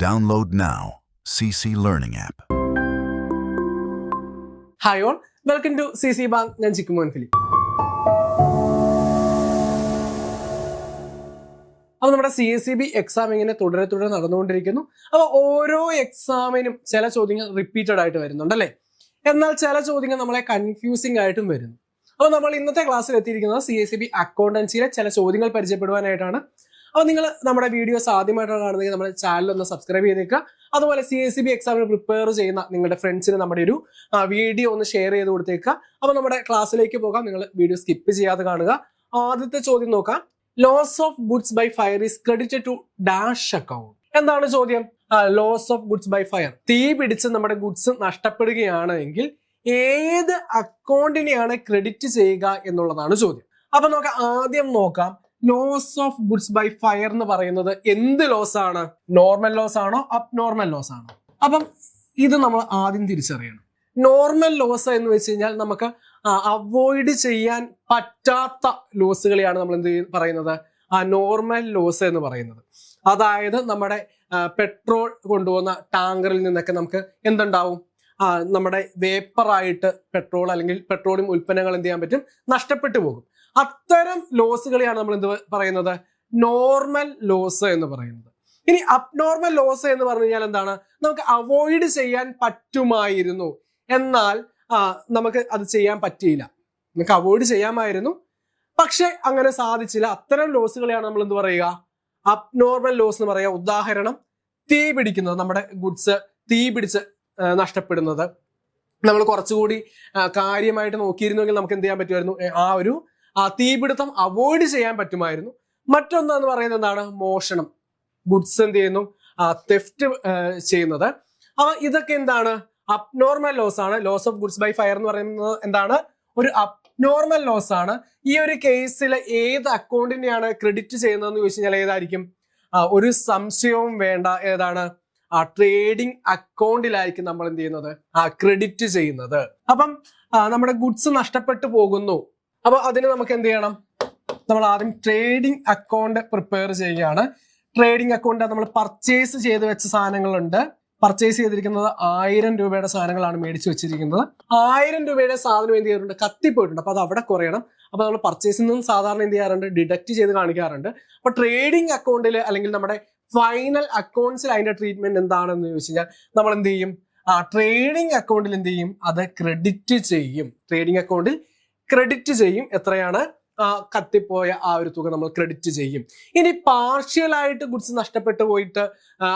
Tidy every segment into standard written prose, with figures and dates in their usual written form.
Download now. CC Learning app. Hi all, welcome to CC Bank. ഞാൻ ചിക്കുമോൻ Philip. അപ്പോൾ നമ്മുടെ CSEB exam ഇങ്ങനെ തുടരെ നടന്നുകൊണ്ടിരിക്കുന്നു. അപ്പോൾ ഓരോ എക്സാമിനും ചില ചോദ്യങ്ങൾ റിപ്പീറ്റഡ് ആയിട്ട് വരുന്നുണ്ടല്ലേ. എന്നാൽ ചില ചോദ്യങ്ങൾ നമ്മളെ കൺഫ്യൂസിംഗ് ആയിട്ടും വരുന്നു. അപ്പോൾ നമ്മൾ ഇന്നത്തെ ക്ലാസ്സിൽ എത്തിയിരിക്കുന്നത് CSEB അക്കൗണ്ടൻസിയിലെ ചില ചോദ്യങ്ങൾ പരിചയപ്പെടുവാനായിട്ടാണ്. അപ്പോൾ നിങ്ങൾ നമ്മുടെ വീഡിയോസ് ആദ്യമായിട്ടാണ് കാണുന്നതെങ്കിൽ നമ്മുടെ ചാനൽ ഒന്ന് സബ്സ്ക്രൈബ് ചെയ്തേക്കുക. അതുപോലെ CSEB എക്സാമിന് പ്രിപ്പയർ ചെയ്യുന്ന നിങ്ങളുടെ ഫ്രണ്ട്സിന് നമ്മുടെ ഒരു വീഡിയോ ഒന്ന് ഷെയർ ചെയ്ത് കൊടുത്തേക്കുക. അപ്പോൾ നമ്മുടെ ക്ലാസ്സിലേക്ക് പോകാം. നിങ്ങൾ വീഡിയോ സ്കിപ്പ് ചെയ്യാതെ കാണുക. ആദ്യത്തെ ചോദ്യം നോക്കാം. Loss of goods by fire is credited to dash account. എന്താണ് ചോദ്യം? Loss of goods by fire, തീ പിടിച്ച് നമ്മുടെ ഗുഡ്സ് നഷ്ടപ്പെടുകയാണ് എങ്കിൽ ഏത് അക്കൗണ്ടിനെയാണ് ക്രെഡിറ്റ് ചെയ്യുക എന്നുള്ളതാണ് ചോദ്യം. അപ്പൊ നമുക്ക് ആദ്യം നോക്കാം. Loss of goods by fire എന്ന് പറയുന്നത് എന്ത് ലോസ് ആണ്? നോർമൽ ലോസ് ആണോ അബ്നോർമൽ ലോസ് ആണോ? അപ്പം ഇത് നമ്മൾ ആദ്യം തിരിച്ചറിയണം. നോർമൽ ലോസ് എന്ന് വെച്ച് കഴിഞ്ഞാൽ നമുക്ക് അവോയ്ഡ് ചെയ്യാൻ പറ്റാത്ത ലോസുകളെയാണ് നമ്മൾ എന്ത് പറയുന്നത്? നോർമൽ ലോസ് എന്ന് പറയുന്നത്. അതായത് നമ്മുടെ പെട്രോൾ കൊണ്ടുപോകുന്ന ടാങ്കറിൽ നിന്നൊക്കെ നമുക്ക് എന്തുണ്ടാവും? നമ്മുടെ വേപ്പറായിട്ട് പെട്രോൾ അല്ലെങ്കിൽ പെട്രോളിയം ഉൽപ്പന്നങ്ങൾ എന്ത് ചെയ്യാൻ പറ്റും? നഷ്ടപ്പെട്ടു പോകും. അത്തരം ലോസുകളെയാണ് നമ്മൾ എന്ത് പറയുന്നത്? നോർമൽ ലോസ് എന്ന് പറയുന്നത്. ഇനി അബ്നോർമൽ ലോസ് എന്ന് പറഞ്ഞു കഴിഞ്ഞാൽ എന്താണ്? നമുക്ക് അവോയ്ഡ് ചെയ്യാൻ പറ്റുമായിരുന്നു, എന്നാൽ നമുക്ക് അത് ചെയ്യാൻ പറ്റിയില്ല. നമുക്ക് അവോയ്ഡ് ചെയ്യാമായിരുന്നു, പക്ഷെ അങ്ങനെ സാധിച്ചില്ല. അത്തരം ലോസുകളെയാണ് നമ്മൾ എന്ത് പറയുക? അബ്നോർമൽ ലോസ് എന്ന് പറയുക. ഉദാഹരണം, തീ പിടിക്കുന്നത്, നമ്മുടെ ഗുഡ്സ് തീ പിടിച്ച് നഷ്ടപ്പെടുന്നത്. നമ്മൾ കുറച്ചുകൂടി കാര്യമായിട്ട് നോക്കിയിരുന്നെങ്കിൽ നമുക്ക് എന്ത് ചെയ്യാൻ പറ്റുമായിരുന്നു? തീപിടുത്തം അവോയ്ഡ് ചെയ്യാൻ പറ്റുമായിരുന്നു. മറ്റൊന്നെന്ന് പറയുന്നത് എന്താണ്? മോഷണം, ഗുഡ്സ് എന്ത് ചെയ്യുന്നു? തെഫ്റ്റ് ചെയ്യുന്നത്. ഇതൊക്കെ എന്താണ്? അബ്നോർമൽ ലോസ് ആണ്. Loss of goods by fire എന്ന് പറയുന്നത് എന്താണ്? ഒരു അബ്നോർമൽ ലോസ് ആണ്. ഈ ഒരു കേസിൽ ഏത് അക്കൗണ്ടിനെയാണ് ക്രെഡിറ്റ് ചെയ്യുന്നതെന്ന് ചോദിച്ചു കഴിഞ്ഞാൽ ഏതായിരിക്കും? ഒരു സംശയവും വേണ്ട. ഏതാണ്? ട്രേഡിംഗ് അക്കൗണ്ടിലായിരിക്കും നമ്മൾ എന്ത് ചെയ്യുന്നത്? ക്രെഡിറ്റ് ചെയ്യുന്നത്. അപ്പം നമ്മുടെ ഗുഡ്സ് നഷ്ടപ്പെട്ടു പോകുന്നു. അപ്പൊ അതിന് നമുക്ക് എന്ത് ചെയ്യണം? നമ്മൾ ആദ്യം ട്രേഡിംഗ് അക്കൗണ്ട് പ്രിപ്പയർ ചെയ്യുകയാണ്. ട്രേഡിംഗ് അക്കൗണ്ട് നമ്മൾ പർച്ചേസ് ചെയ്ത് വെച്ച സാധനങ്ങളുണ്ട്. പർച്ചേസ് ചെയ്തിരിക്കുന്നത് 1000 രൂപയുടെ സാധനങ്ങളാണ് മേടിച്ചു വെച്ചിരിക്കുന്നത്. 1000 രൂപയുടെ സാധനം എന്ത് ചെയ്തിട്ടുണ്ട്? കത്തിപ്പോയിട്ടുണ്ട്. അപ്പൊ അത് അവിടെ കുറയണം. അപ്പൊ നമ്മൾ പർച്ചേസിൽ നിന്നും സാധാരണ എന്ത് ചെയ്യാറുണ്ട്? ഡിഡക്ട് ചെയ്ത് കാണിക്കാറുണ്ട്. അപ്പൊ ട്രേഡിംഗ് അക്കൗണ്ടിൽ അല്ലെങ്കിൽ നമ്മുടെ ഫൈനൽ അക്കൗണ്ട്സിൽ അതിന്റെ ട്രീറ്റ്മെന്റ് എന്താണെന്ന് ചോദിച്ചു കഴിഞ്ഞാൽ നമ്മൾ എന്ത് ചെയ്യും? ട്രേഡിംഗ് അക്കൗണ്ടിൽ എന്ത് ചെയ്യും? അത് ക്രെഡിറ്റ് ചെയ്യും. ട്രേഡിംഗ് അക്കൗണ്ടിൽ ക്രെഡിറ്റ് ചെയ്യും. എത്രയാണ്? കത്തിപ്പോയ ഒരു തുക നമ്മൾ ക്രെഡിറ്റ് ചെയ്യും. ഇനി പാർഷ്യൽ ആയിട്ട് ഗുഡ്സ് നഷ്ടപ്പെട്ടു പോയിട്ട്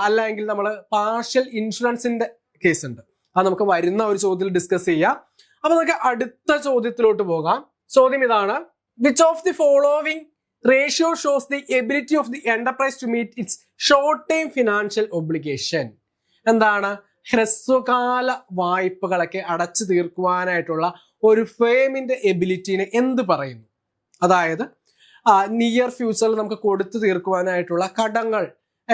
അല്ലെങ്കിൽ നമ്മൾ പാർഷ്യൽ ഇൻഷുറൻസിന്റെ കേസ് ഉണ്ട്. അത് നമുക്ക് വരുന്ന ഒരു ചോദ്യത്തിൽ ഡിസ്കസ് ചെയ്യാം. അപ്പൊ നമുക്ക് അടുത്ത ചോദ്യത്തിലോട്ട് പോകാം. ചോദ്യം ഇതാണ്. Which of the following ratio shows the ability of the enterprise to meet its short time financial obligation? എന്താണ്? ഹ്രസ്വകാല വായ്പകളൊക്കെ അടച്ചു തീർക്കുവാനായിട്ടുള്ള ഒരു ഫേമിന്റെ എബിലിറ്റിനെ എന്ത് പറയുന്നു? അതായത് നിയർ ഫ്യൂച്ചറിൽ നമുക്ക് കൊടുത്തു തീർക്കുവാനായിട്ടുള്ള കടങ്ങൾ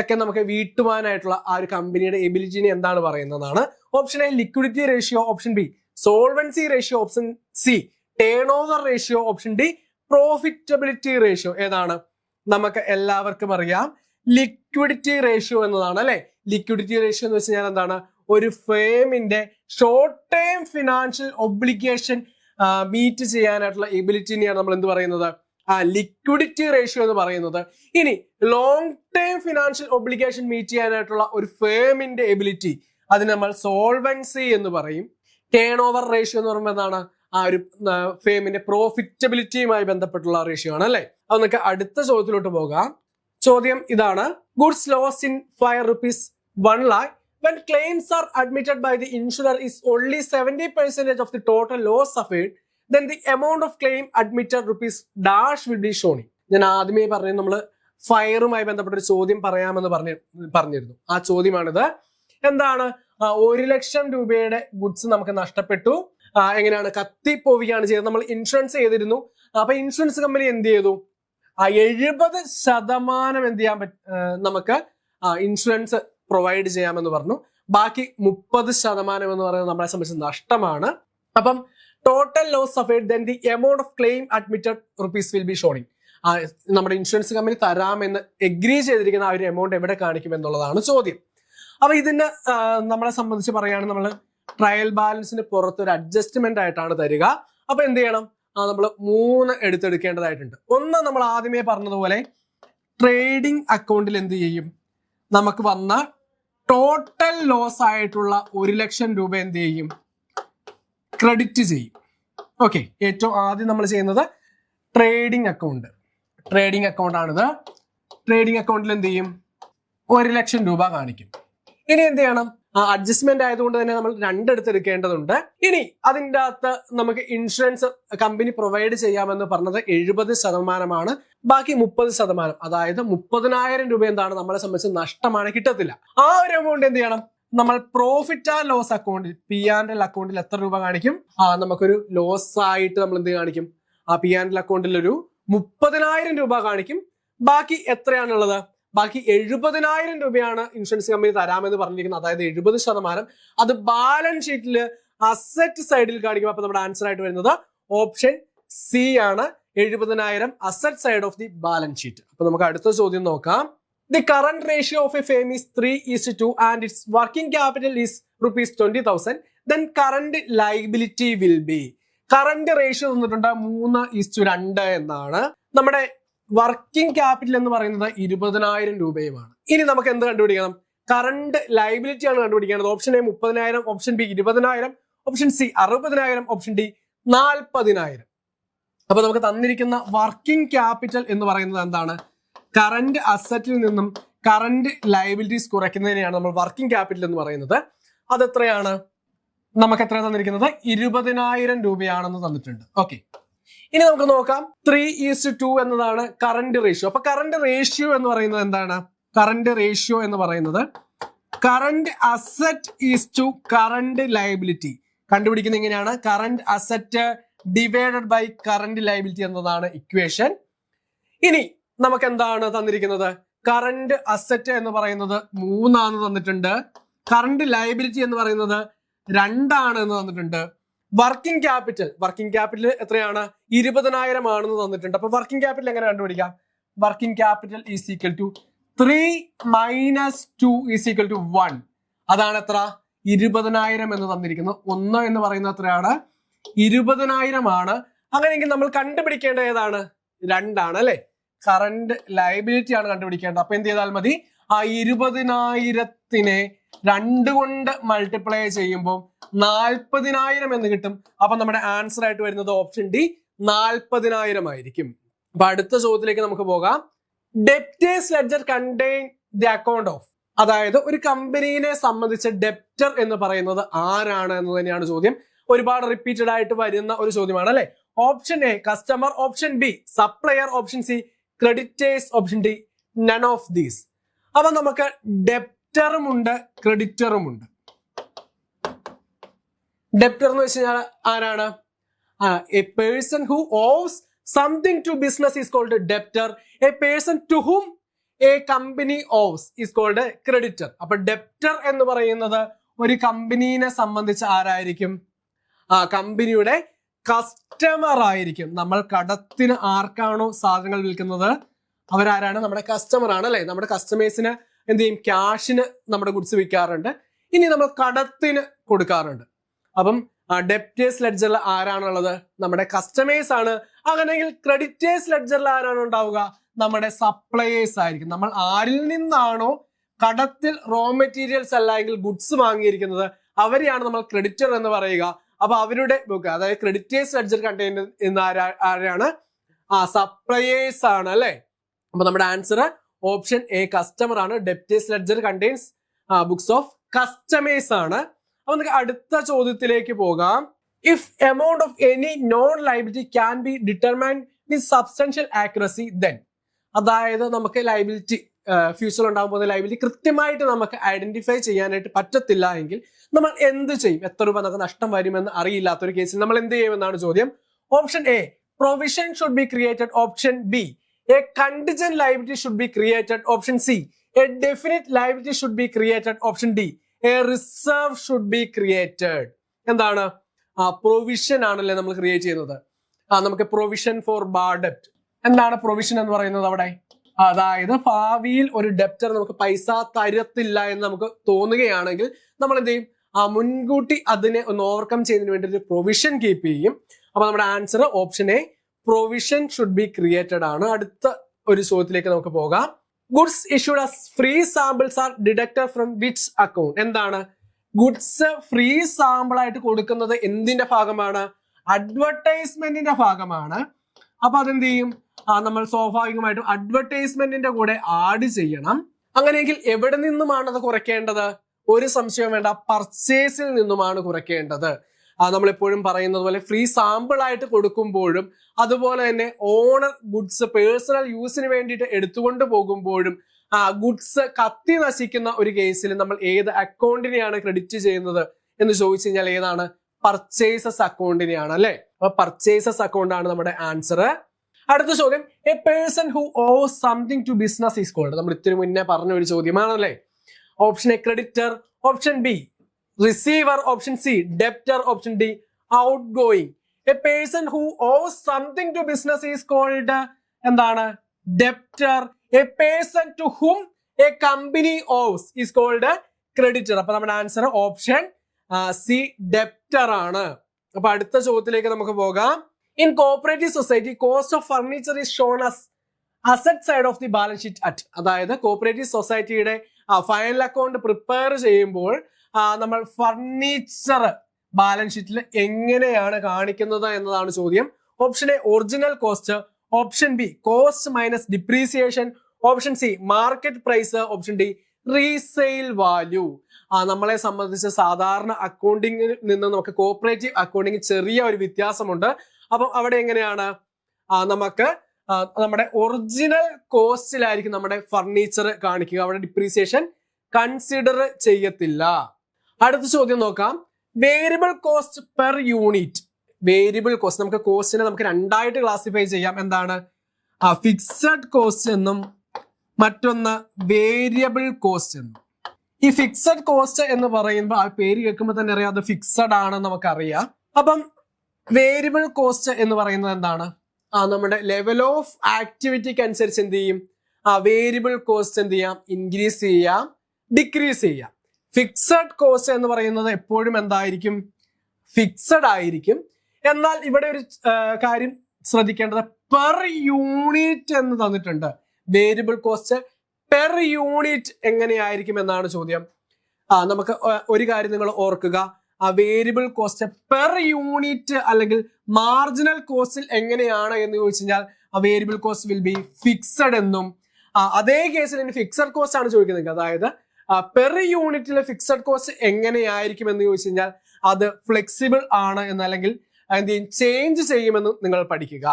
ഒക്കെ നമുക്ക് വീട്ടുവാനായിട്ടുള്ള ഒരു കമ്പനിയുടെ എബിലിറ്റിനെ എന്താണ് പറയുന്നതാണ്? Option A liquidity ratio, option B solvency ratio, option C turn over ratio, option D profitability ratio. ഏതാണ്? നമുക്ക് എല്ലാവർക്കും അറിയാം ലിക്വിഡിറ്റി റേഷ്യോ എന്നതാണ് അല്ലെ. ലിക്വിഡിറ്റി റേഷ്യോ എന്ന് വെച്ച് കഴിഞ്ഞാൽ എന്താണ്? ഒരു ഫേമിന്റെ short time financial obligation meet ചെയ്യാനായിട്ടുള്ള എബിലിറ്റിനെയാണ് നമ്മൾ എന്ത് പറയുന്നത്? ലിക്വിഡിറ്റി റേഷ്യോ എന്ന് പറയുന്നത്. ഇനി long time financial obligation meet ചെയ്യാനായിട്ടുള്ള ഒരു ഫേമിന്റെ എബിലിറ്റി, അതിന് നമ്മൾ സോൾവൻസി എന്ന് പറയും. ടേൺ ഓവർ റേഷ്യോ എന്ന് പറയുമ്പോൾ എന്താണ്? ഒരു ഫേമിന്റെ പ്രോഫിറ്റബിലിറ്റിയുമായി ബന്ധപ്പെട്ടുള്ള റേഷ്യോ ആണ് അല്ലെ. അത് നമുക്ക് അടുത്ത ചോദ്യത്തിലോട്ട് പോകാം. ചോദ്യം ഇതാണ്. Goods loss in fire ₹1 lakh when claims are admitted by the insurer is only 70% of the total loss suffered, then the amount of claim admitted dash will be shown. ഞാൻ ആദ്യമേ പറഞ്ഞു നമ്മൾ ഫയറുമായി ബന്ധപ്പെട്ട ഒരു ചോദ്യം പറയാമെന്ന് പറഞ്ഞിരുന്നു. ആ ചോദ്യമാണിത്. എന്താണ്? 1,00,000 രൂപയുടെ ഗുഡ്സ് നമുക്ക് നഷ്ടപ്പെട്ടു. എങ്ങനെയാണ്? കത്തിപ്പോവുകയാണ് ചെയ്തത്. നമ്മൾ ഇൻഷുറൻസ് ചെയ്തിരുന്നു. അപ്പൊ ഇൻഷുറൻസ് കമ്പനി എന്ത് ചെയ്തു? 70% എന്ത് ചെയ്യാൻ നമുക്ക് ഇൻഷുറൻസ് പ്രൊവൈഡ് ചെയ്യാമെന്ന് പറഞ്ഞു. ബാക്കി 30% എന്ന് പറയുന്നത് നമ്മളെ സംബന്ധിച്ച് നഷ്ടമാണ്. അപ്പം total loss suffered then the amount of claim admitted rupees will be showing. നമ്മുടെ ഇൻഷുറൻസ് കമ്പനി തരാമെന്ന് എഗ്രി ചെയ്തിരിക്കുന്ന ആ ഒരു എമൗണ്ട് എവിടെ കാണിക്കും എന്നുള്ളതാണ് ചോദ്യം. അപ്പൊ ഇതിന് നമ്മളെ സംബന്ധിച്ച് പറയുകയാണെങ്കിൽ നമ്മൾ ട്രയൽ ബാലൻസിന് പുറത്ത് ഒരു അഡ്ജസ്റ്റ്മെന്റ് ആയിട്ടാണ് തരിക. അപ്പൊ എന്ത് ചെയ്യണം, നമ്മൾ 3 എടുത്തെടുക്കേണ്ടതായിട്ടുണ്ട്. ഒന്ന് നമ്മൾ ആദ്യമേ പറഞ്ഞതുപോലെ ട്രേഡിംഗ് അക്കൗണ്ടിൽ എന്ത് ചെയ്യും, നമുക്ക് വന്ന ടോട്ടൽ ലോസ് ആയിട്ടുള്ള 1 ലക്ഷം രൂപ എന്ത് ചെയ്യും, ക്രെഡിറ്റ് ചെയ്യും. ഓക്കെ, ഏറ്റവും ആദ്യം നമ്മൾ ചെയ്യുന്നത് ട്രേഡിംഗ് അക്കൗണ്ട് ആണിത്. ട്രേഡിംഗ് അക്കൗണ്ടിൽ എന്ത് ചെയ്യും, 1 ലക്ഷം രൂപ കാണിക്കും. ഇനി എന്ത് ചെയ്യണം, അഡ്ജസ്റ്റ്മെന്റ് ആയതുകൊണ്ട് തന്നെ നമ്മൾ 2 എടുത്തെടുക്കേണ്ടതുണ്ട്. ഇനി അതിൻ്റെ അകത്ത് നമുക്ക് ഇൻഷുറൻസ് കമ്പനി പ്രൊവൈഡ് ചെയ്യാമെന്ന് പറഞ്ഞത് 70%, ബാക്കി 30%, അതായത് 30,000 രൂപ എന്താണ് നമ്മളെ സംബന്ധിച്ച് നഷ്ടമാണ്, കിട്ടത്തില്ല. ആ ഒരു എമൗണ്ട് എന്ത് ചെയ്യണം, നമ്മൾ പ്രോഫിറ്റ് ആൻഡ് ലോസ് അക്കൗണ്ടിൽ P&L അക്കൗണ്ടിൽ എത്ര രൂപ കാണിക്കും, നമുക്കൊരു ലോസ് ആയിട്ട് നമ്മൾ എന്ത് കാണിക്കും, ആ P&L അക്കൗണ്ടിൽ ഒരു 30,000 രൂപ കാണിക്കും. ബാക്കി എത്രയാണുള്ളത്, ബാക്കി 70,000 രൂപയാണ് ഇൻഷുറൻസ് കമ്പനി തരാമെന്ന് പറഞ്ഞിരിക്കുന്നത്. അതായത് 70% അത് ബാലൻസ് ഷീറ്റിൽ അസറ്റ് സൈഡിൽ കാണിക്കും. അപ്പൊ നമ്മുടെ ആൻസർ ആയിട്ട് വരുന്നത് ഓപ്ഷൻ സി ആണ്, 70,000 asset side of the balance sheet. അപ്പൊ നമുക്ക് അടുത്ത ചോദ്യം നോക്കാം. The current ratio of a firm is 3:2 and its working capital is rupees 20,000. Then current liability will be. Current ratio തന്നിട്ടുണ്ട് 3:2 എന്നാണ്. നമ്മുടെ വർക്കിംഗ് ക്യാപിറ്റൽ എന്ന് പറയുന്നത് 20,000 രൂപയുമാണ്. ഇനി നമുക്ക് എന്ത് കണ്ടുപിടിക്കണം, കറന്റ് ലൈബിലിറ്റി ആണ് കണ്ടുപിടിക്കേണ്ടത്. Option A 30,000, option B 20,000, option C 60,000, option D 40,000. അപ്പൊ നമുക്ക് തന്നിരിക്കുന്ന വർക്കിംഗ് ക്യാപിറ്റൽ എന്ന് പറയുന്നത് എന്താണ്, കറന്റ് അസറ്റിൽ നിന്നും കറന്റ് ലൈബിലിറ്റീസ് കുറയ്ക്കുന്നതിനെയാണ് നമ്മൾ വർക്കിംഗ് ക്യാപിറ്റൽ എന്ന് പറയുന്നത്. അതെത്രയാണ്, നമുക്ക് എത്ര തന്നിരിക്കുന്നത്, 20,000 രൂപയാണെന്ന് തന്നിട്ടുണ്ട്. ഓക്കെ, ഇനി നമുക്ക് നോക്കാം. 3:2 എന്നതാണ് കറന്റ് റേഷ്യോ. അപ്പൊ കറന്റ് റേഷ്യോ എന്ന് പറയുന്നത് എന്താണ്, കറന്റ് റേഷ്യോ എന്ന് പറയുന്നത് current asset is to current liability. കണ്ടുപിടിക്കുന്നത് എങ്ങനെയാണ്, current asset divided by current liability എന്നതാണ് ഇക്വേഷൻ. ഇനി നമുക്ക് എന്താണ് തന്നിരിക്കുന്നത്, കറന്റ് അസറ്റ് എന്ന് പറയുന്നത് 3 തന്നിട്ടുണ്ട്, കറന്റ് ലൈബിലിറ്റി എന്ന് പറയുന്നത് 2 എന്ന് തന്നിട്ടുണ്ട്. വർക്കിംഗ് ക്യാപിറ്റൽ എത്രയാണ്, 20,000 ആണെന്ന് തന്നിട്ടുണ്ട്. അപ്പൊ വർക്കിംഗ് ക്യാപിറ്റൽ എങ്ങനെ കണ്ടുപിടിക്കാം, working capital is equal to 3 - 2 = 1. അതാണ് എത്ര, 20,000 എന്ന് തന്നിരിക്കുന്നു. 1 എന്ന് പറയുന്നത് എത്രയാണ്, 20,000 ആണ്. അങ്ങനെയെങ്കിൽ നമ്മൾ കണ്ടുപിടിക്കേണ്ട ഏതാണ്, 2 ആണ് അല്ലെ, കറന്റ് ലൈബിലിറ്റി ആണ് കണ്ടുപിടിക്കേണ്ടത്. അപ്പൊ എന്ത് ചെയ്താൽ മതി, ആ 20,000-നെ 2 കൊണ്ട് മൾട്ടിപ്ലൈ ചെയ്യുമ്പോൾ 40,000 എന്ന് കിട്ടും. അപ്പൊ നമ്മുടെ ആൻസർ ആയിട്ട് വരുന്നത് ഓപ്ഷൻ ഡി 40,000 ആയിരിക്കും. അപ്പൊ അടുത്ത ചോദ്യത്തിലേക്ക് നമുക്ക് പോകാം. Debtors ledger contain the account of, അതായത് ഒരു കമ്പനീനെ സംബന്ധിച്ച് ഡെപ്റ്റർ എന്ന് പറയുന്നത് ആരാണ് എന്ന് തന്നെയാണ് ചോദ്യം. ഒരുപാട് റിപ്പീറ്റഡ് ആയിട്ട് വരുന്ന ഒരു ചോദ്യമാണ് അല്ലെ. Option A customer, option B supplier, option C creditors, option D none of these. അപ്പൊ നമുക്ക് ഡെപ്റ്ററും ഉണ്ട് ക്രെഡിറ്ററും ഉണ്ട്. ഡെപ്റ്റർ എന്ന് വെച്ച് കഴിഞ്ഞാൽ ആരാണ്, a person who owes something to business is called debtor. A person to whom a company owes is called creditor. അപ്പൊ debtor എന്ന് പറയുന്നത് ഒരു കമ്പനീനെ സംബന്ധിച്ച് ആരായിരിക്കും, കമ്പനിയുടെ കസ്റ്റമർ ആയിരിക്കും. നമ്മൾ കടത്തിന് ആർക്കാണോ സാധനങ്ങൾ വിൽക്കുന്നത് അവരാരാണ്, നമ്മുടെ കസ്റ്റമർ ആണ് അല്ലെ. നമ്മുടെ കസ്റ്റമേഴ്സിന് എന്ത് ചെയ്യും, ക്യാഷിന് നമ്മുടെ ഗുഡ്സ് വിൽക്കാറുണ്ട്. ഇനി നമ്മൾ കടത്തിന് കൊടുക്കാറുണ്ട്. അപ്പം ഡെപ്റ്റേഴ്സ് ലെഡ്ജറിൽ ആരാണുള്ളത്, നമ്മുടെ കസ്റ്റമേഴ്സ് ആണ്. അങ്ങനെയെങ്കിൽ ക്രെഡിറ്റേഴ്സ് ലെഡ്ജറിൽ ആരാണ് ഉണ്ടാവുക, നമ്മുടെ സപ്ലയേഴ്സ് ആയിരിക്കും. നമ്മൾ ആരിൽ നിന്നാണോ കടത്തിൽ റോ മെറ്റീരിയൽസ് അല്ലെങ്കിൽ ഗുഡ്സ് വാങ്ങിയിരിക്കുന്നത് അവരെയാണ് നമ്മൾ ക്രെഡിറ്റർ എന്ന് പറയുക. അപ്പൊ അവരുടെ ബുക്ക്, അതായത് ക്രെഡിറ്റേഴ്സ് ലെഡ്ജർ കണ്ടെയ്ൻ എന്ന ആരാണ്, സപ്ലയേഴ്സ് ആണ് അല്ലെ. അപ്പൊ നമ്മുടെ ആൻസർ ഓപ്ഷൻ എ കസ്റ്റമർ ആണ്. Debtors ledger contains books of customers ആണ്. അപ്പൊ നമുക്ക് അടുത്ത ചോദ്യത്തിലേക്ക് പോകാം. If amount of any non liability can be determined with substantial accuracy then, അതായത് നമുക്ക് ലൈബിലിറ്റി ഫ്യൂച്ചറിൽ ഉണ്ടാകാൻ പോകുന്ന ലൈബിലിറ്റി കൃത്യമായിട്ട് നമുക്ക് ഐഡന്റിഫൈ ചെയ്യാനായിട്ട് പറ്റത്തില്ല എങ്കിൽ നമ്മൾ എന്ത് ചെയ്യും, എത്ര രൂപ നമുക്ക് നഷ്ടം വരുമെന്ന് അറിയില്ലാത്തൊരു കേസിൽ നമ്മൾ എന്ത് ചെയ്യുമെന്നാണ് ചോദ്യം. Option A provision should be created, option B A contingent liability should be created, option C A definite liability should be created, option D A reserve should be created. എന്താണ്, പ്രൊവിഷൻ ആണല്ലേ നമ്മൾ ക്രിയേറ്റ് ചെയ്യുന്നത്. നമുക്ക് provision for bad ഡെപ്റ്റ്. എന്താണ് provision എന്ന് പറയുന്നത്, അവിടെ അതായത് ഭാവിയിൽ ഒരു ഡെപ്റ്റർ നമുക്ക് പൈസ തരത്തില്ല എന്ന് നമുക്ക് തോന്നുകയാണെങ്കിൽ നമ്മൾ എന്ത് ചെയ്യും? മുൻകൂട്ടി അതിനെ ഒന്ന് ഓവർകം ചെയ്യുന്നതിന് വേണ്ടി ഒരു പ്രൊവിഷൻ കീപ്പ് ചെയ്യും. അപ്പൊ നമ്മുടെ answer option A, provision should be created ആണ്. അടുത്ത ഒരു ചോദ്യത്തിലേക്ക് നമുക്ക് പോകാം. Goods issued as free samples R deducted from which account? എന്താണ്? ഗുഡ്സ് ഫ്രീ സാമ്പിൾ ആയിട്ട് കൊടുക്കുന്നത് എന്തിന്റെ ഭാഗമാണ്? അഡ്വർടൈസ്മെന്റിന്റെ ഭാഗമാണ്. അപ്പൊ അതെന്ത് ചെയ്യും? നമ്മൾ സ്വാഭാവികമായിട്ടും അഡ്വർടൈസ്മെന്റിന്റെ കൂടെ ആഡ് ചെയ്യണം. അങ്ങനെയെങ്കിൽ എവിടെ നിന്നുമാണ് അത് കുറയ്ക്കേണ്ടത്? ഒരു സംശയം വേണ്ട, പർച്ചേസിൽ നിന്നുമാണ് കുറയ്ക്കേണ്ടത്. നമ്മൾ എപ്പോഴും പറയുന്നത് പോലെ ഫ്രീ സാമ്പിൾ ആയിട്ട് കൊടുക്കുമ്പോഴും അതുപോലെ തന്നെ ഓണർ ഗുഡ്സ് പേഴ്സണൽ യൂസിന് വേണ്ടിയിട്ട് എടുത്തുകൊണ്ട് പോകുമ്പോഴും ഗുഡ്സ് കത്തി നശിക്കുന്ന ഒരു കേസിൽ നമ്മൾ ഏത് അക്കൗണ്ടിനെയാണ് ക്രെഡിറ്റ് ചെയ്യുന്നത് എന്ന് ചോദിച്ചു കഴിഞ്ഞാൽ ഏതാണ്? പർച്ചേസസ് അക്കൗണ്ടിനെയാണ്, അല്ലെ? അപ്പൊ പർച്ചേസസ് അക്കൗണ്ട് ആണ് നമ്മുടെ ആൻസർ. അടുത്ത ചോദ്യം, a person who owes something to business is called? നമ്മൾ ഇത്തിരി മുന്നേ പറഞ്ഞ ഒരു ചോദ്യമാണല്ലേ. Option A creditor, option B receiver, option C debtor, option D out going. A person who owes something to business is called എന്താണ്? Debtor. A person to whom a company owes is called creditor. അപ്പൊ നമ്മുടെ answer option C debtor ആണ്. അപ്പൊ അടുത്ത ചോദ്യത്തിലേക്ക് നമുക്ക് പോകാം. In cooperative society cost of furniture is shown as asset side of the balance sheet at. അതായത് cooperative സൊസൈറ്റിയുടെ ഫൈനൽ അക്കൗണ്ട് പ്രിപ്പയർ ചെയ്യുമ്പോൾ നമ്മൾ ഫർണിച്ചർ ബാലൻസ് ഷീറ്റിൽ എങ്ങനെയാണ് കാണിക്കുന്നത് എന്നതാണ് ചോദ്യം. Option A original cost, option B cost minus depreciation, option C market price, option D resale value. നമ്മളെ സംബന്ധിച്ച് സാധാരണ അക്കൗണ്ടിങ്ങിൽ നിന്ന് നമുക്ക് കോപ്പറേറ്റീവ് അക്കൗണ്ടിങ് ചെറിയ ഒരു വ്യത്യാസമുണ്ട്. അപ്പം അവിടെ എങ്ങനെയാണ്? നമുക്ക് നമ്മുടെ ഒറിജിനൽ കോസ്റ്റിലായിരിക്കും നമ്മുടെ ഫർണിച്ചർ കാണിക്കുക. അവിടെ ഡിപ്രീസിയേഷൻ കൺസിഡർ ചെയ്യത്തില്ല. അടുത്ത ചോദ്യം നോക്കാം. Variable cost per unit. Variable cost, നമുക്ക് കോസ്റ്റിനെ നമുക്ക് രണ്ടായിട്ട് ക്ലാസിഫൈ ചെയ്യാം. എന്താണ്? ഫിക്സഡ് കോസ്റ്റ് എന്നും മറ്റൊന്ന് വേരിയബിൾ കോസ്റ്റ് എന്നും. ഈ ഫിക്സഡ് കോസ്റ്റ് എന്ന് പറയുമ്പോൾ ആ പേര് കേൾക്കുമ്പോൾ തന്നെ അറിയാം അത് ഫിക്സഡ് ആണെന്ന് നമുക്കറിയാം. അപ്പം വേരിയബിൾ കോസ്റ്റ് എന്ന് പറയുന്നത് എന്താണ്? നമ്മുടെ ലെവൽ ഓഫ് ആക്ടിവിറ്റിക്ക് അനുസരിച്ച് എന്ത് ചെയ്യും? വേരിയബിൾ കോസ്റ്റ് എന്ത് ചെയ്യാം? ഇൻക്രീസ് ചെയ്യാം, ഡിക്രീസ് ചെയ്യാം. ഫിക്സഡ് കോസ്റ്റ് എന്ന് പറയുന്നത് എപ്പോഴും എന്തായിരിക്കും? ഫിക്സഡ് ആയിരിക്കും. എന്നാൽ ഇവിടെ ഒരു കാര്യം ശ്രദ്ധിക്കേണ്ടത്, പെർ യൂണിറ്റ് എന്ന് തന്നിട്ടുണ്ട്. വേരിയബിൾ കോസ്റ്റ് പെർ യൂണിറ്റ് എങ്ങനെയായിരിക്കും എന്നാണ് ചോദ്യം. നമുക്ക് ഒരു കാര്യം നിങ്ങൾ ഓർക്കുക, വേരിയബിൾ കോസ്റ്റ് പെർ യൂണിറ്റ് അല്ലെങ്കിൽ മാർജിനൽ കോസ്റ്റിൽ എങ്ങനെയാണ് എന്ന് ചോദിച്ചു കഴിഞ്ഞാൽ variable cost will be fixed എന്നും, അതേ കേസിൽ ഇനി ഫിക്സഡ് കോസ്റ്റ് ആണ് ചോദിക്കുന്നത്. അതായത് പെർ യൂണിറ്റിലെ ഫിക്സഡ് കോസ്റ്റ് എങ്ങനെയായിരിക്കും എന്ന് ചോദിച്ചു കഴിഞ്ഞാൽ അത് ഫ്ലെക്സിബിൾ ആണ് എന്ന്, അല്ലെങ്കിൽ എന്ത് ചെയ്യും? ചേഞ്ച് ചെയ്യുമെന്ന് നിങ്ങൾ പഠിക്കുക.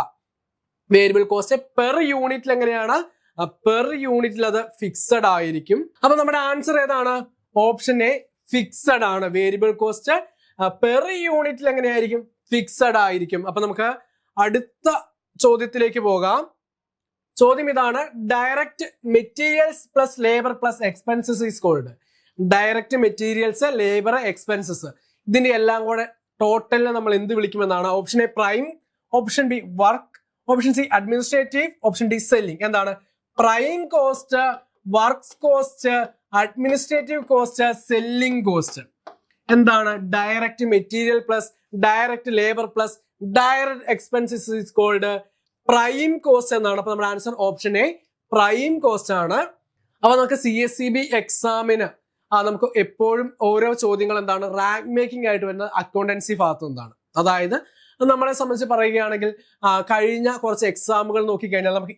വേരിയബിൾ കോസ്റ്റ് പെർ യൂണിറ്റിൽ എങ്ങനെയാണ്? പെർ യൂണിറ്റിൽ അത് ഫിക്സഡ് ആയിരിക്കും. അപ്പൊ നമ്മുടെ ആൻസർ ഏതാണ്? ഓപ്ഷൻ എ ഫിക്സഡ് ആണ്. വേരിയബിൾ കോസ്റ്റ് പെർ യൂണിറ്റിൽ എങ്ങനെയായിരിക്കും? ഫിക്സഡ് ആയിരിക്കും. അപ്പൊ നമുക്ക് അടുത്ത ചോദ്യത്തിലേക്ക് പോകാം. ചോദ്യം ഇതാണ്, direct materials plus labour plus expenses is called. Direct materials, labour, expenses, ഇതിന്റെ എല്ലാം കൂടെ ടോട്ടലിനെ നമ്മൾ എന്ത് വിളിക്കുമെന്നാണ്? Option A prime, option B work, option C administrative, option D selling. എന്താണ്? Prime cost, works cost, administrative cost, selling cost. എന്താണ്? Direct material plus direct labour plus direct expenses is called prime cost എന്നാണ്. അപ്പൊ നമ്മുടെ answer option A prime cost ആണ്. അപ്പൊ നമുക്ക് CSEB എക്സാമിന് നമുക്ക് എപ്പോഴും ഓരോ ചോദ്യങ്ങൾ എന്താണ്? റാങ്ക് മേക്കിംഗ് ആയിട്ട് വരുന്ന അക്കൗണ്ടൻസി ഭാഗത്തു നിന്നാണ്. അതായത് നമ്മളെ സംബന്ധിച്ച് പറയുകയാണെങ്കിൽ കഴിഞ്ഞ കുറച്ച് എക്സാമുകൾ നോക്കിക്കഴിഞ്ഞാൽ നമുക്ക്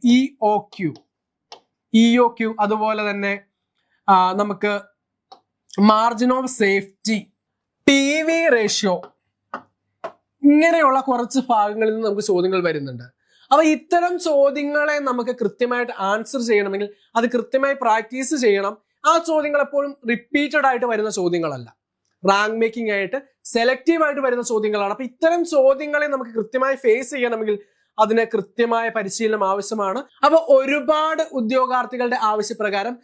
EOQ, അതുപോലെ തന്നെ നമുക്ക് margin of safety, PV ratio, ഇങ്ങനെയുള്ള കുറച്ച് ഭാഗങ്ങളിൽ നിന്ന് നമുക്ക് ചോദ്യങ്ങൾ വരുന്നുണ്ട്. അപ്പൊ ഇത്തരം ചോദ്യങ്ങളെ നമുക്ക് കൃത്യമായിട്ട് ആൻസർ ചെയ്യണമെങ്കിൽ അത് കൃത്യമായി പ്രാക്ടീസ് ചെയ്യണം. ആ ചോദ്യങ്ങൾ എപ്പോഴും റിപ്പീറ്റഡ് ആയിട്ട് വരുന്ന ചോദ്യങ്ങളല്ല, റാങ്ക് മേക്കിംഗ് ആയിട്ട് സെലക്റ്റീവ് ആയിട്ട് വരുന്ന ചോദ്യങ്ങളാണ്. അപ്പൊ ഇത്തരം ചോദ്യങ്ങളെ നമുക്ക് കൃത്യമായി ഫേസ് ചെയ്യണമെങ്കിൽ അതിന് കൃത്യമായ പരിശീലനം ആവശ്യമാണ്. അപ്പൊ ഒരുപാട് ഉദ്യോഗാർത്ഥികളുടെ ആവശ്യപ്രകാരം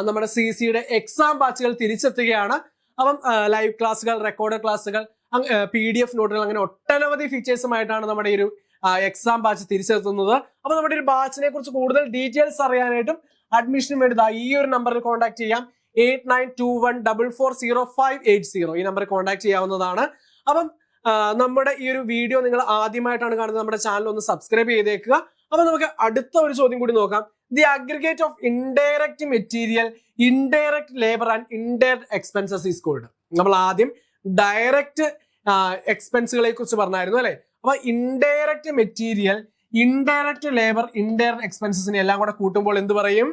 നമ്മുടെ CC-യുടെ എക്സാം ബാച്ചുകൾ തിരിച്ചെത്തുകയാണ്. അപ്പം ലൈവ് ക്ലാസ്സുകൾ, റെക്കോർഡ് ക്ലാസ്സുകൾ, PDF നോട്ടുകൾ, അങ്ങനെ ഒട്ടനവധി ഫീച്ചേഴ്സുമായിട്ടാണ് നമ്മുടെ ഈ ഒരു എക്സാം ബാച്ച് തിരിച്ചെത്തുന്നത്. അപ്പൊ നമ്മുടെ ഒരു ബാച്ചിനെ കുറിച്ച് കൂടുതൽ ഡീറ്റെയിൽസ് അറിയാനായിട്ടും അഡ്മിഷന് വേണ്ടി ഈ ഒരു നമ്പറിൽ കോൺടാക്ട് ചെയ്യാം. 8921440580 ഈ നമ്പറിൽ കോൺടാക്ട് ചെയ്യാവുന്നതാണ്. അപ്പം നമ്മുടെ ഈ ഒരു വീഡിയോ നിങ്ങൾ ആദ്യമായിട്ടാണ് കാണുന്നത്, നമ്മുടെ ചാനൽ ഒന്ന് സബ്സ്ക്രൈബ് ചെയ്തേക്കുക. അപ്പൊ നമുക്ക് അടുത്ത ഒരു ചോദ്യം കൂടി നോക്കാം. The aggregate of indirect material, indirect labour and indirect expenses is called. നമ്മൾ ആദ്യം ഡയറക്റ്റ് എക്സ്പെൻസുകളെ കുറിച്ച് പറഞ്ഞായിരുന്നു അല്ലെ. അപ്പൊ indirect material, indirect labour, indirect എക്സ്പെൻസസിനെ എല്ലാം കൂടെ കൂട്ടുമ്പോൾ എന്ത് പറയും?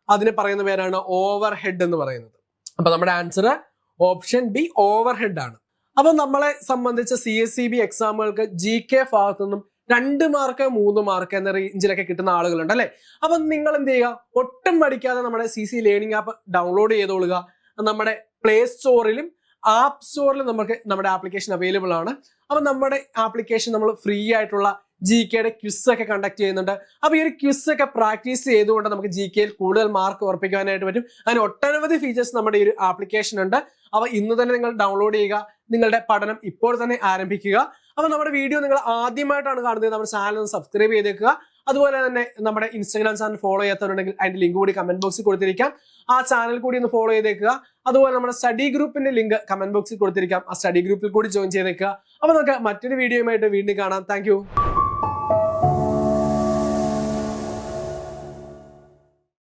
അതിന് പറയുന്ന പേരാണ് ഓവർ ഹെഡ് എന്ന് പറയുന്നത്. അപ്പൊ നമ്മുടെ answer option be over head ആണ്. അപ്പൊ നമ്മളെ സംബന്ധിച്ച് CSEB എക്സാമുകൾക്ക് GK ഭാഗത്തു നിന്നും 2 മാർക്ക് 3 മാർക്ക് എന്ന റേഞ്ചിലൊക്കെ കിട്ടുന്ന ആളുകളുണ്ട് അല്ലെ. അപ്പൊ നിങ്ങൾ എന്ത് ചെയ്യുക, ഒട്ടും മടിക്കാതെ നമ്മുടെ CC ലേണിംഗ് ആപ്പ് ഡൗൺലോഡ് ചെയ്തോളുക. നമ്മുടെ പ്ലേ സ്റ്റോറിലും ആപ്പ് സ്റ്റോറിലും നമുക്ക് നമ്മുടെ ആപ്ലിക്കേഷൻ അവൈലബിൾ ആണ്. അപ്പൊ നമ്മുടെ ആപ്ലിക്കേഷൻ നമ്മൾ ഫ്രീ ആയിട്ടുള്ള GKയുടെ ക്വിസ് ഒക്കെ കണ്ടക്ട് ചെയ്യുന്നുണ്ട്. അപ്പൊ ഈ ഒരു ക്വിസ് ഒക്കെ പ്രാക്ടീസ് ചെയ്തുകൊണ്ട് നമുക്ക് GKയിൽ കൂടുതൽ മാർക്ക് ഉറപ്പിക്കാനായിട്ട് പറ്റും. അതിന് ഒട്ടനവധി ഫീച്ചേഴ്സ് നമ്മുടെ ഈ ഒരു ആപ്ലിക്കേഷൻ ഉണ്ട്. അപ്പൊ ഇന്ന് തന്നെ നിങ്ങൾ ഡൗൺലോഡ് ചെയ്യുക, നിങ്ങളുടെ പഠനം ഇപ്പോൾ തന്നെ ആരംഭിക്കുക. അപ്പൊ നമ്മുടെ വീഡിയോ നിങ്ങൾ ആദ്യമായിട്ടാണ് കാണുന്നത്, നമ്മുടെ ചാനൽ ഒന്ന് സബ്സ്ക്രൈബ് ചെയ്തേക്കുക. അതുപോലെ തന്നെ നമ്മുടെ ഇൻസ്റ്റാഗ്രാം ചാനൽ ഫോളോ ചെയ്യാത്തവരുണ്ടെങ്കിൽ അതിന്റെ ലിങ്ക് കൂടി കമന്റ് ബോക്സിൽ കൊടുത്തിരിക്കാം, ആ ചാനൽ കൂടി ഒന്ന് ഫോളോ ചെയ്തേക്കുക. അതുപോലെ നമ്മുടെ സ്റ്റഡി ഗ്രൂപ്പിന്റെ ലിങ്ക് കമന്റ് ബോക്സിൽ കൊടുത്തിരിക്കാം, ആ സ്റ്റഡി ഗ്രൂപ്പിൽ കൂടി ജോയിൻ ചെയ്തേക്കുക. അപ്പൊ നമുക്ക് മറ്റൊരു വീഡിയോയുമായിട്ട് വീണ്ടും കാണാം. താങ്ക്